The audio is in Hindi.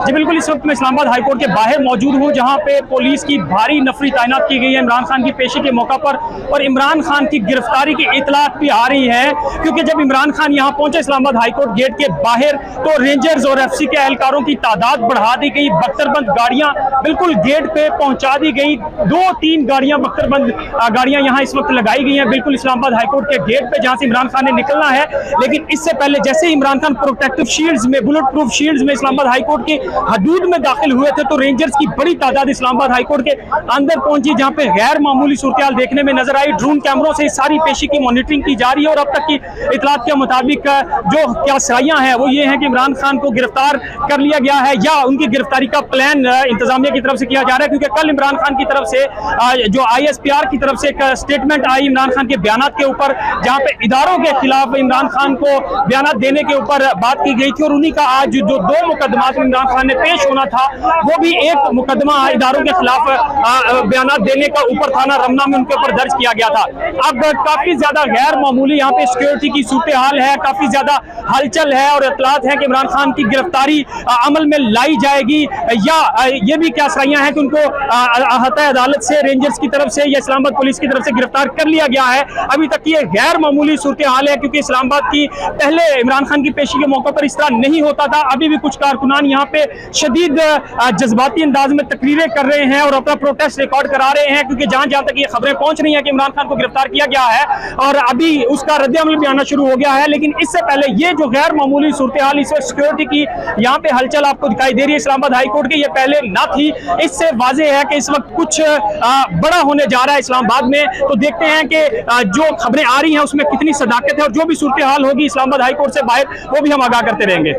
जी बिल्कुल, इस वक्त मैं इस्लामाबाद हाईकोर्ट के बाहर मौजूद हूँ, जहाँ पे पुलिस की भारी नफरी तैनात की गई है इमरान खान की पेशी के मौका पर। और इमरान खान की गिरफ्तारी की इतलात भी आ रही है, क्योंकि जब इमरान खान यहाँ पहुंचे इस्लामाबाद हाईकोर्ट गेट के बाहर, तो रेंजर्स और एफसी के एहलकारों की तादाद बढ़ा दी गई। बख्तरबंद गाड़ियां बिल्कुल गेट पे पहुंचा दी गई। 2-3 गाड़ियां बख्तरबंद गाड़ियां यहाँ इस वक्त लगाई गई हैं बिल्कुल इस्लामाबाद हाईकोर्ट के गेट पे, जहां से इमरान खान ने निकलना है। लेकिन इससे पहले जैसे इमरान खान प्रोटेक्टिव शील्ड्स में, बुलेट प्रूफ शील्ड्स में इस्लामाबाद हाईकोर्ट की हदूद में दाखिल हुए थे, तो रेंजर्स की बड़ी तादाद इस्लामाबाद हाईकोर्ट के अंदर पहुंची, जहां पे गैर मामूली सूरत देखने में नजर आई। ड्रोन कैमरों से इस सारी पेशी की मॉनिटरिंग की जा रही है और अब तक की इतलात के मुताबिक जो क्या सराइयां हैं वो ये है कि इमरान खान को गिरफ्तार कर लिया गया है, या उनकी गिरफ्तारी का प्लान इंतजामिया की तरफ से किया जा रहा है। क्योंकि कल इमरान खान की तरफ से जो ISPR की तरफ से एक स्टेटमेंट आई इमरान खान के बयान के ऊपर, जहां पे इदारों के खिलाफ इमरान खान को बयान देने के ऊपर बात की गई थी। और उन्हीं का आज जो 2 मुकदमात इमरान खान ने पेश होना था, वो भी एक मुकदमा इदारों के खिलाफ बयान देने का ऊपर थाना रमना में उनके ऊपर दर्ज किया गया था। अब काफी ज्यादा गैर मामूली यहाँ पे सिक्योरिटी की सूरत हाल है, काफी ज्यादा हलचल है और इतलात है कि इमरान खान की गिरफ्तारी अमल में लाई जाएगी, या ये भी क्या सराइयां हैं कि उनको अहता अदालत से, रेंजर्स की तरफ से या इस्लामाबाद पुलिस की तरफ से गिरफ्तार कर लिया गया है। अभी तक ये गैर मामूली सूरत हाल है, क्योंकि इस्लामाबाद की पहले इमरान खान की पेशी के मौके पर इस तरह नहीं होता था। अभी भी कुछ कारकुनान यहाँ पे शदीद जज्बाती अंदाज में तकरीरें कर रहे हैं और अपना प्रोटेस्ट रिकॉर्ड करा रहे हैं, क्योंकि जहां जहां तक ये खबरें पहुंच रही हैं कि इमरान खान को गिरफ्तार किया गया है और अभी उसका रद्द-ए-अमल भी आना शुरू हो गया है। लेकिन इससे पहले ये जो गैर मामूली सूरत हाल, इस वक्त सिक्योरिटी की यहाँ पे हलचल आपको दिखाई दे रही है इस्लामाबाद हाईकोर्ट की, ये पहले ना थी। इससे वाज़ेह है कि इस वक्त कुछ बड़ा होने जा रहा है इस्लामाबाद में। तो देखते हैं कि जो खबरें आ रही हैं उसमें कितनी सदाकत है, और जो भी सूरत हाल होगी इस्लामाबाद हाईकोर्ट से बाहर, वो भी हम आगाह करते रहेंगे।